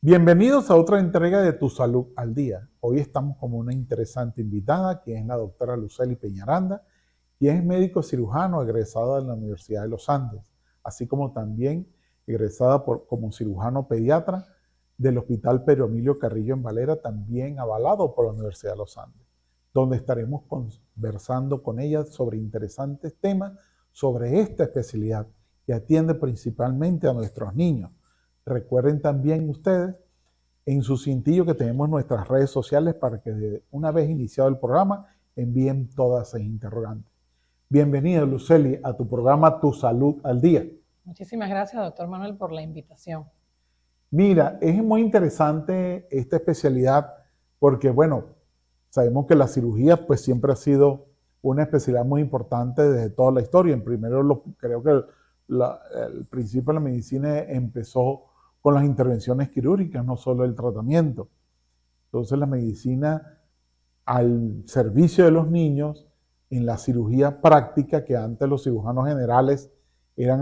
Bienvenidos a otra entrega de Tu Salud al Día. Hoy estamos con una interesante invitada, quien es la doctora Lucely Peñaranda, quien es médico cirujano egresada de la Universidad de los Andes, así como también egresada como cirujano pediatra del Hospital Pedro Emilio Carrillo en Valera, también avalado por la Universidad de los Andes, donde estaremos conversando con ella sobre interesantes temas sobre esta especialidad que atiende principalmente a nuestros niños. Recuerden también ustedes en su cintillo que tenemos nuestras redes sociales para que una vez iniciado el programa envíen todas esas interrogantes. Bienvenida, Lucely, a tu programa Tu Salud al Día. Muchísimas gracias, doctor Manuel, por la invitación. Mira, es muy interesante esta especialidad porque, bueno, sabemos que la cirugía pues siempre ha sido una especialidad muy importante desde toda la historia. En primero, creo que el principio de la medicina empezó con las intervenciones quirúrgicas, no solo el tratamiento. Entonces la medicina al servicio de los niños en la cirugía práctica, que antes los cirujanos generales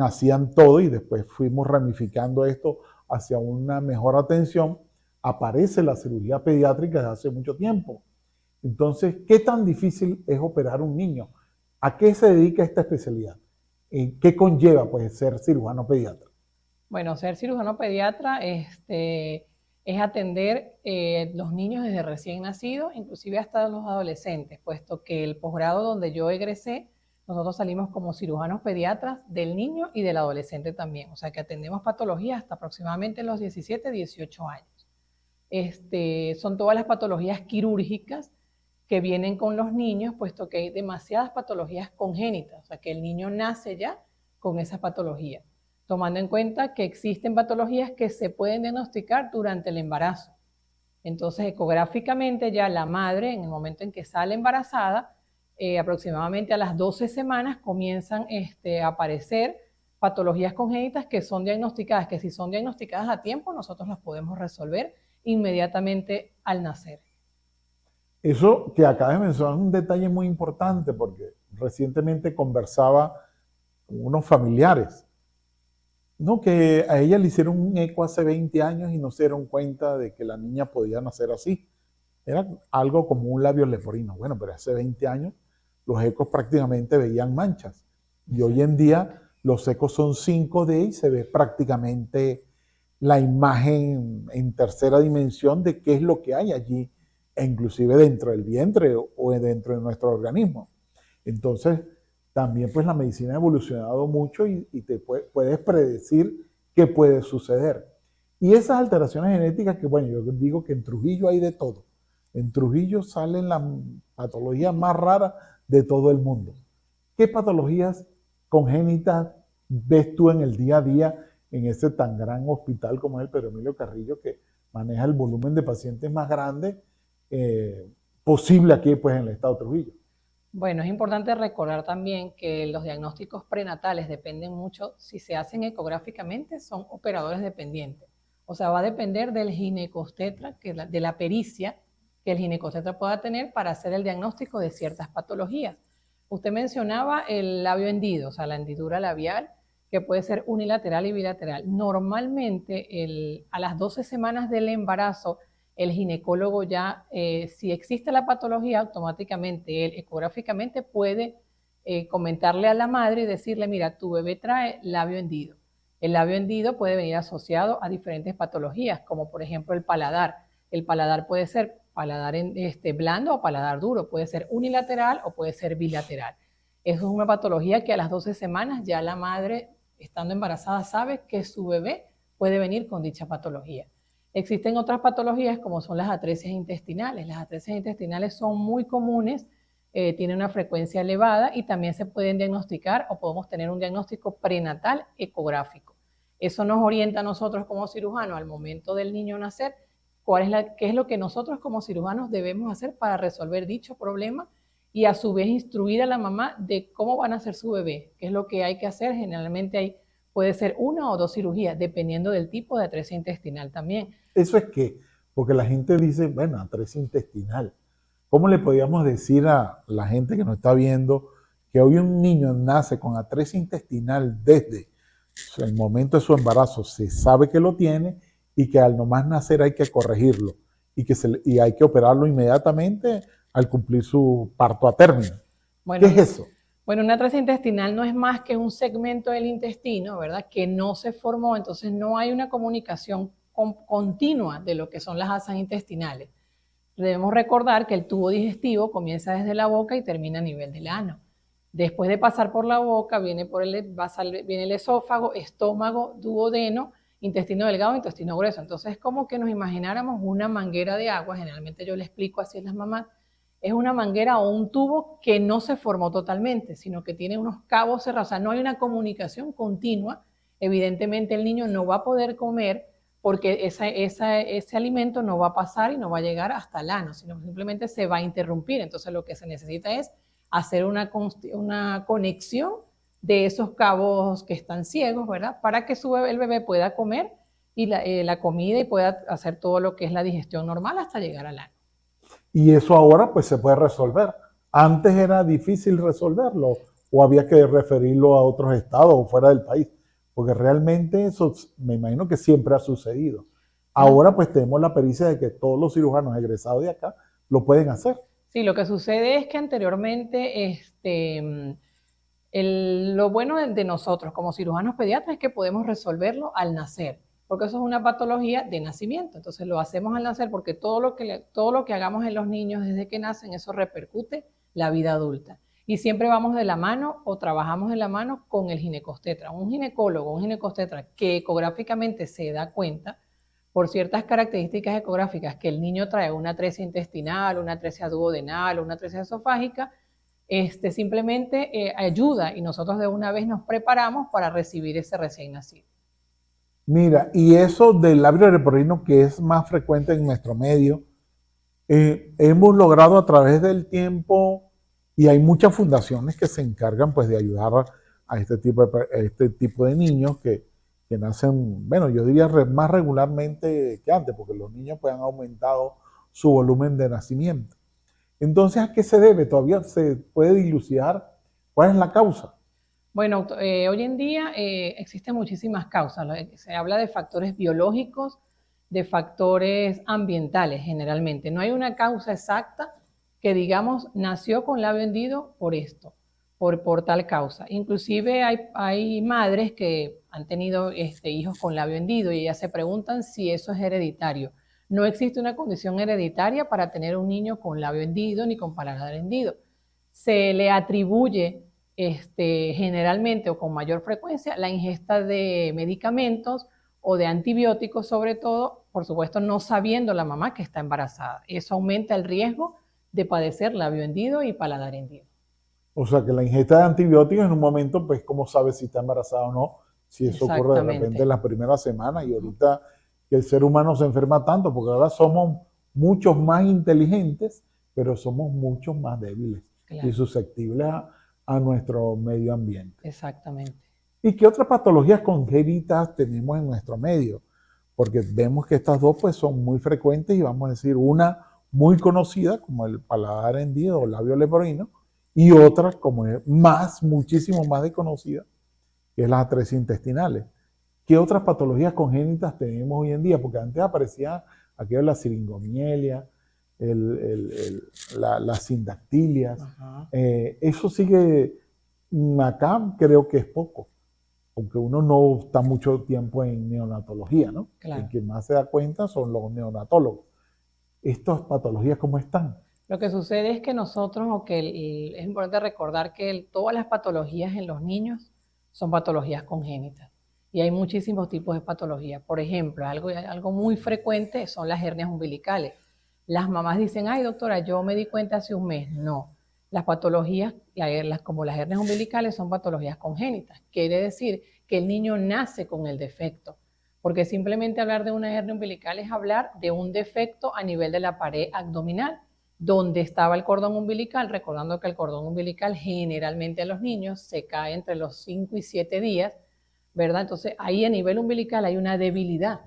hacían todo y después fuimos ramificando esto hacia una mejor atención, aparece la cirugía pediátrica desde hace mucho tiempo. Entonces, ¿qué tan difícil es operar un niño? ¿A qué se dedica esta especialidad? ¿Qué conlleva pues ser cirujano pediatra? Bueno, ser cirujano pediatra es atender los niños desde recién nacidos, inclusive hasta los adolescentes, puesto que el posgrado donde yo egresé, nosotros salimos como cirujanos pediatras del niño y del adolescente también, o sea que atendemos patologías hasta aproximadamente los 17, 18 años. Son todas las patologías quirúrgicas que vienen con los niños, puesto que hay demasiadas patologías congénitas, o sea que el niño nace ya con esas patologías, tomando en cuenta que existen patologías que se pueden diagnosticar durante el embarazo. Entonces, ecográficamente ya la madre, en el momento en que sale embarazada, aproximadamente a las 12 semanas comienzan a aparecer patologías congénitas que son diagnosticadas, que si son diagnosticadas a tiempo, nosotros las podemos resolver inmediatamente al nacer. Eso que acabas de mencionar es un detalle muy importante porque recientemente conversaba con unos familiares, no, que a ella le hicieron un eco hace 20 años y no se dieron cuenta de que la niña podía nacer así. Era algo como un labio leporino. Bueno, pero hace 20 años los ecos prácticamente veían manchas. Y hoy en día los ecos son 5D y se ve prácticamente la imagen en tercera dimensión de qué es lo que hay allí, e inclusive dentro del vientre o dentro de nuestro organismo. Entonces, también pues la medicina ha evolucionado mucho y te puedes predecir qué puede suceder. Y esas alteraciones genéticas que, bueno, yo digo que en Trujillo hay de todo. En Trujillo salen las patologías más raras de todo el mundo. ¿Qué patologías congénitas ves tú en el día a día en ese tan gran hospital como es el Pedro Emilio Carrillo, que maneja el volumen de pacientes más grande posible aquí pues en el estado de Trujillo? Bueno, es importante recordar también que los diagnósticos prenatales dependen mucho, si se hacen ecográficamente, son operadores dependientes. O sea, va a depender del ginecostetra, de la pericia que el ginecostetra pueda tener para hacer el diagnóstico de ciertas patologías. Usted mencionaba el labio hendido, o sea, la hendidura labial, que puede ser unilateral y bilateral. Normalmente, a las 12 semanas del embarazo, el ginecólogo ya, si existe la patología, automáticamente él ecográficamente puede comentarle a la madre y decirle, mira, tu bebé trae labio hendido. El labio hendido puede venir asociado a diferentes patologías, como por ejemplo el paladar. El paladar puede ser paladar blando o paladar duro, puede ser unilateral o puede ser bilateral. Eso es una patología que a las 12 semanas ya la madre, estando embarazada, sabe que su bebé puede venir con dicha patología. Existen otras patologías como son las atresia intestinales. Las atresia intestinales son muy comunes, tienen una frecuencia elevada y también se pueden diagnosticar o podemos tener un diagnóstico prenatal ecográfico. Eso nos orienta a nosotros como cirujanos al momento del niño nacer, qué es lo que nosotros como cirujanos debemos hacer para resolver dicho problema y a su vez instruir a la mamá de cómo van a nacer su bebé, qué es lo que hay que hacer. Generalmente puede ser una o dos cirugías, dependiendo del tipo de atresia intestinal también. Eso es que, porque la gente dice, bueno, atresia intestinal. ¿Cómo le podríamos decir a la gente que nos está viendo que hoy un niño nace con atresia intestinal desde el momento de su embarazo, se sabe que lo tiene y que al nomás nacer hay que corregirlo y hay que operarlo inmediatamente al cumplir su parto a término. ¿Qué Bueno, es eso? bueno, una trasa intestinal no es más que un segmento del intestino, ¿verdad? Que no se formó, entonces no hay una comunicación continua de lo que son las asas intestinales. Debemos recordar que el tubo digestivo comienza desde la boca y termina a nivel del ano. Después de pasar por la boca, viene el esófago, estómago, duodeno, intestino delgado, intestino grueso. Entonces es como que nos imagináramos una manguera de agua, generalmente yo le explico así a las mamás, es una manguera o un tubo que no se formó totalmente, sino que tiene unos cabos cerrados, o sea, no hay una comunicación continua. Evidentemente el niño no va a poder comer porque ese alimento no va a pasar y no va a llegar hasta el ano, sino simplemente se va a interrumpir. Entonces lo que se necesita es hacer una conexión de esos cabos que están ciegos, ¿verdad? Para que el bebé pueda comer y la comida y pueda hacer todo lo que es la digestión normal hasta llegar al ano. Y eso ahora pues se puede resolver. Antes era difícil resolverlo o había que referirlo a otros estados o fuera del país, porque realmente eso me imagino que siempre ha sucedido. Ahora pues tenemos la pericia de que todos los cirujanos egresados de acá lo pueden hacer. Sí, lo que sucede es que anteriormente lo bueno de nosotros como cirujanos pediatras es que podemos resolverlo al nacer, porque eso es una patología de nacimiento. Entonces lo hacemos al nacer porque todo lo que hagamos en los niños desde que nacen, eso repercute la vida adulta. Y siempre vamos de la mano o trabajamos de la mano con el ginecostetra. Un ginecólogo, un ginecostetra que ecográficamente se da cuenta por ciertas características ecográficas que el niño trae una atresia intestinal, una atresia duodenal, una atresia esofágica, simplemente ayuda y nosotros de una vez nos preparamos para recibir ese recién nacido. Mira, y eso del labio leporino que es más frecuente en nuestro medio, hemos logrado a través del tiempo, y hay muchas fundaciones que se encargan pues de ayudar a este tipo de niños que nacen, bueno, yo diría más regularmente que antes, porque los niños pues han aumentado su volumen de nacimiento. Entonces, ¿a qué se debe? Todavía se puede dilucidar cuál es la causa. Bueno, hoy en día existen muchísimas causas. Se habla de factores biológicos, de factores ambientales generalmente. No hay una causa exacta que digamos nació con labio hendido por esto, por tal causa. Inclusive hay madres que han tenido hijos con labio hendido y ellas se preguntan si eso es hereditario. No existe una condición hereditaria para tener un niño con labio hendido ni con paladar hendido. Se le atribuye generalmente o con mayor frecuencia la ingesta de medicamentos o de antibióticos, sobre todo, por supuesto, no sabiendo la mamá que está embarazada. Eso aumenta el riesgo de padecer labio hendido y paladar hendido. O sea, que la ingesta de antibióticos en un momento, pues, ¿cómo sabes si está embarazada o no? Si eso ocurre de repente en las primeras semanas y ahorita que el ser humano se enferma tanto, porque ahora somos muchos más inteligentes, pero somos muchos más débiles y susceptibles a nuestro medio ambiente. Exactamente. ¿Y qué otras patologías congénitas tenemos en nuestro medio? Porque vemos que estas dos pues son muy frecuentes y vamos a decir una muy conocida como el paladar hendido o labio leporino y otra como es muchísimo más desconocida, que es las atresia intestinales. ¿Qué otras patologías congénitas tenemos hoy en día? Porque antes aparecía aquello de la siringomielia, las sindactilias. Eso sigue acá, creo que es poco, aunque uno no está mucho tiempo en neonatología, ¿no? Claro. El que más se da cuenta son los neonatólogos. ¿Estas patologías cómo están? Lo que sucede es que nosotros, es importante recordar que todas las patologías en los niños son patologías congénitas. Y hay muchísimos tipos de patologías. Por ejemplo, algo muy frecuente son las hernias umbilicales. Las mamás dicen, ay doctora, yo me di cuenta hace un mes. No, las patologías, como las hernias umbilicales, son patologías congénitas. Quiere decir que el niño nace con el defecto. Porque simplemente hablar de una hernia umbilical es hablar de un defecto a nivel de la pared abdominal, donde estaba el cordón umbilical, recordando que el cordón umbilical generalmente a los niños se cae entre los 5 y 7 días, ¿verdad? Entonces ahí a nivel umbilical hay una debilidad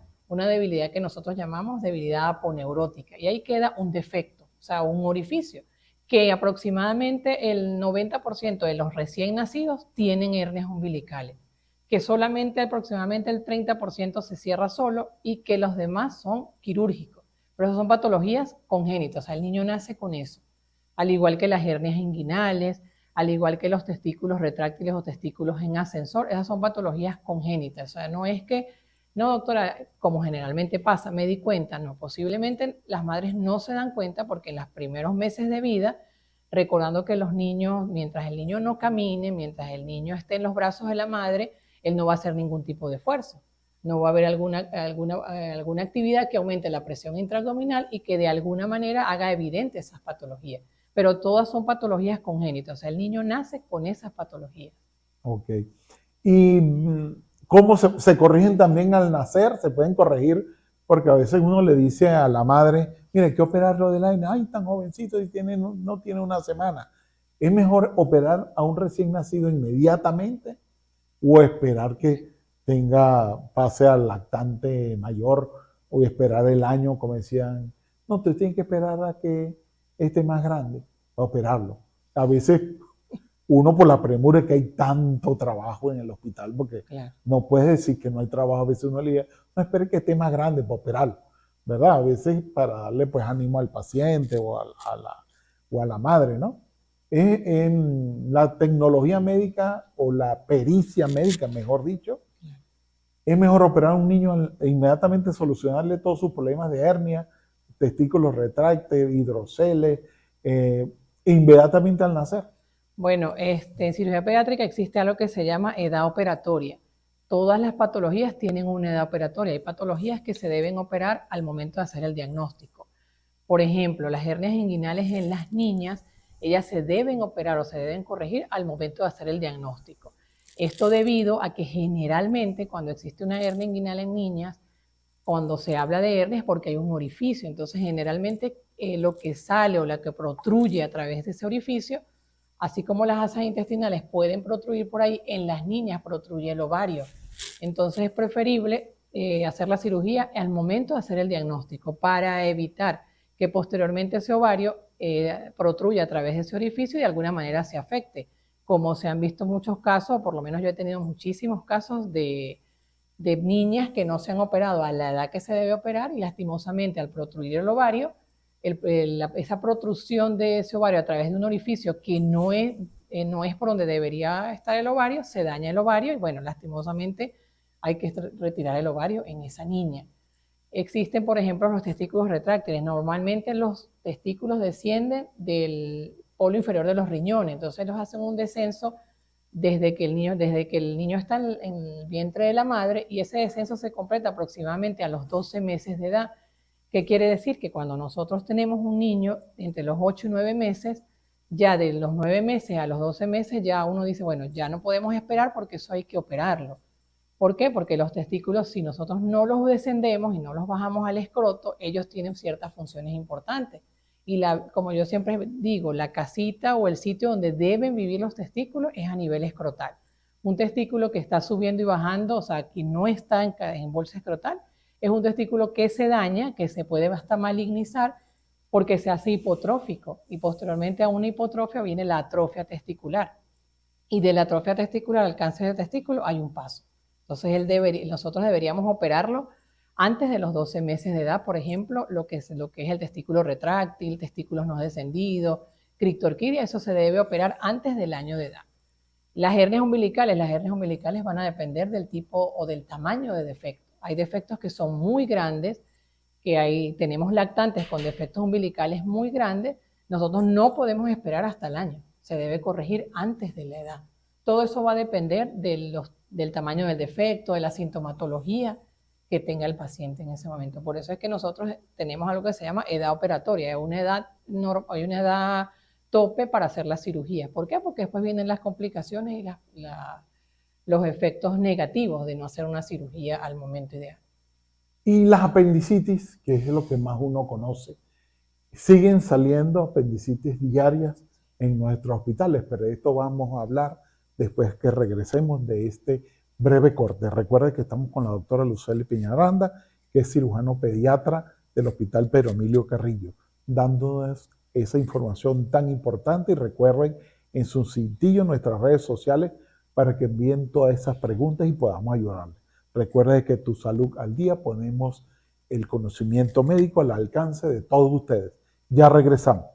que nosotros llamamos debilidad aponeurótica, y ahí queda un defecto, o sea, un orificio, que aproximadamente el 90% de los recién nacidos tienen hernias umbilicales, que solamente aproximadamente el 30% se cierra solo y que los demás son quirúrgicos. Pero esas son patologías congénitas, o sea, el niño nace con eso. Al igual que las hernias inguinales, al igual que los testículos retráctiles o testículos en ascensor, esas son patologías congénitas. O sea, no es que, no doctora, como generalmente pasa, me di cuenta, no, posiblemente las madres no se dan cuenta porque en los primeros meses de vida, recordando que los niños, mientras el niño no camine, mientras el niño esté en los brazos de la madre, él no va a hacer ningún tipo de esfuerzo. No va a haber alguna actividad que aumente la presión intraabdominal y que de alguna manera haga evidente esas patologías. Pero todas son patologías congénitas, o sea, el niño nace con esas patologías. Ok. ¿Y cómo se corrigen también al nacer? ¿Se pueden corregir? Porque a veces uno le dice a la madre, mire, hay que operarlo del aire, ay, tan jovencito y no tiene una semana. ¿Es mejor operar a un recién nacido inmediatamente o esperar que pase al lactante mayor o esperar el año, como decían? No, usted tiene que esperar a que esté más grande para operarlo. A veces uno por la premura que hay tanto trabajo en el hospital, porque Claro. no puedes decir que no hay trabajo. A veces uno le dice, no espere que esté más grande para operarlo, ¿verdad? A veces para darle pues ánimo al paciente o a la madre, ¿no? En la tecnología médica o la pericia médica, mejor dicho, es mejor operar a un niño e inmediatamente solucionarle todos sus problemas de hernia, testículos retráctiles, hidroceles, inmediatamente al nacer. Bueno, en cirugía pediátrica existe algo que se llama edad operatoria. Todas las patologías tienen una edad operatoria. Hay patologías que se deben operar al momento de hacer el diagnóstico. Por ejemplo, las hernias inguinales en las niñas, ellas se deben operar o se deben corregir al momento de hacer el diagnóstico. Esto debido a que generalmente cuando existe una hernia inguinal en niñas, cuando se habla de hernia es porque hay un orificio. Entonces, generalmente lo que sale o lo que protruye a través de ese orificio, así como las asas intestinales pueden protruir por ahí, en las niñas protruye el ovario. Entonces es preferible hacer la cirugía al momento de hacer el diagnóstico para evitar que posteriormente ese ovario protruya a través de ese orificio y de alguna manera se afecte. Como se han visto muchos casos, por lo menos yo he tenido muchísimos casos de niñas que no se han operado a la edad que se debe operar y lastimosamente al protruir el ovario, esa protrusión de ese ovario a través de un orificio que no es por donde debería estar el ovario, se daña el ovario y bueno, lastimosamente hay que retirar el ovario en esa niña. Existen, por ejemplo, los testículos retráctiles. Normalmente los testículos descienden del polo inferior de los riñones, entonces los hacen un descenso desde que el niño está en el vientre de la madre y ese descenso se completa aproximadamente a los 12 meses de edad. ¿Qué quiere decir? Que cuando nosotros tenemos un niño entre los 8 y 9 meses, ya de los 9 meses a los 12 meses ya uno dice, bueno, ya no podemos esperar porque eso hay que operarlo. ¿Por qué? Porque los testículos, si nosotros no los descendemos y no los bajamos al escroto, ellos tienen ciertas funciones importantes. Y como yo siempre digo, la casita o el sitio donde deben vivir los testículos es a nivel escrotal. Un testículo que está subiendo y bajando, o sea, que no está en bolsa escrotal, es un testículo que se daña, que se puede hasta malignizar porque se hace hipotrófico y posteriormente a una hipotrofia viene la atrofia testicular. Y de la atrofia testicular al cáncer de testículo hay un paso. Entonces nosotros deberíamos operarlo antes de los 12 meses de edad, por ejemplo, lo que es el testículo retráctil, testículos no descendidos, criptorquidia, eso se debe operar antes del año de edad. Las hernias umbilicales van a depender del tipo o del tamaño de defecto. Hay defectos que son muy grandes, tenemos lactantes con defectos umbilicales muy grandes, nosotros no podemos esperar hasta el año, se debe corregir antes de la edad. Todo eso va a depender del tamaño del defecto, de la sintomatología que tenga el paciente en ese momento. Por eso es que nosotros tenemos algo que se llama edad operatoria, hay una edad tope para hacer la cirugía. ¿Por qué? Porque después vienen las complicaciones y los efectos negativos de no hacer una cirugía al momento ideal. Y las apendicitis, que es lo que más uno conoce, siguen saliendo apendicitis diarias en nuestros hospitales, pero de esto vamos a hablar después que regresemos de este breve corte. Recuerden que estamos con la doctora Lucely Peñaranda, que es cirujano pediatra del Hospital Pedro Emilio Carrillo, dándonos esa información tan importante. Y recuerden en su sitio, en nuestras redes sociales, para que envíen todas esas preguntas y podamos ayudarles. Recuerde que Tu Salud al Día ponemos el conocimiento médico al alcance de todos ustedes. Ya regresamos.